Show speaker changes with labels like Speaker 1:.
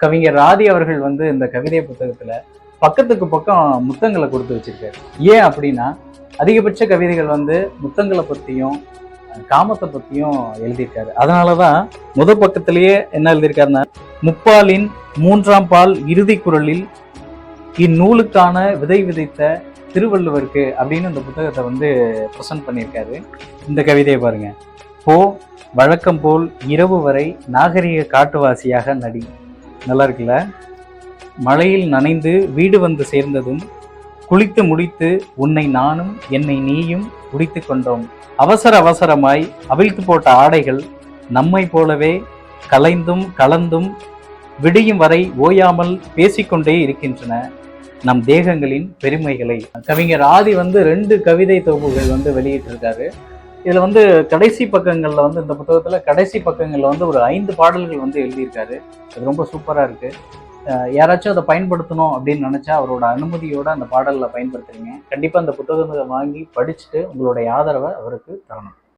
Speaker 1: கவிஞர் ராதி அவர்கள் வந்து இந்த கவிதை புத்தகத்துல பக்கத்துக்கு பக்கம் முத்தங்களை கொடுத்து வச்சிருக்காரு. ஏன் அப்படின்னா அதிகபட்ச கவிதைகள் வந்து முத்தங்களை பத்தியும் காமத்தை பத்தியும் எழுதியிருக்காரு. அதனாலதான் பக்கத்திலேயே என்ன எழுதியிருக்காருன்னா, முப்பாலின் 3ஆம் பால் இறுதி குறளில் இந்நூலுக்கான விதை விதைத்த திருவள்ளுவருக்கு அப்படின்னு இந்த புத்தகத்தை வந்து ப்ரெசென்ட் பண்ணியிருக்காரு. இந்த கவிதையை பாருங்க. போ வழக்கம் போல் இரவு வரை நாகரிக காட்டுவாசியாக நடி. நல்லா இருக்குல்ல? மழையில் நனைந்து வீடு வந்து சேர்ந்ததும் குளித்து முடித்து உன்னை நானும் என்னை நீயும் உடித்து கொண்டோம். அவசர அவசரமாய் அவிழ்த்து போட்ட ஆடைகள் நம்மை போலவே கலைந்தும் கலந்தும் விடியும் வரை ஓயாமல் பேசிக்கொண்டே இருக்கின்றன நம் தேகங்களின் பெருமைகளை. கவிஞர் ஆதி வந்து 2 கவிதை தொகுப்புகள் வந்து வெளியிட்டிருக்காரு. இதுல வந்து கடைசி பக்கங்கள்ல வந்து இந்த புத்தகத்துல கடைசி பக்கங்கள்ல வந்து ஒரு 5 பாடல்கள் வந்து எழுதியிருக்காரு. அது ரொம்ப சூப்பரா இருக்கு. யாராச்சும் அதை பயன்படுத்தணும் அப்படின்னு நினைச்சா அவரோட அனுமதியோட அந்த பாடல்களை பயன்படுத்துறீங்க. கண்டிப்பா அந்த புத்தகத்தை வாங்கி படிச்சுட்டு உங்களுடைய ஆதரவை அவருக்கு தரணும்.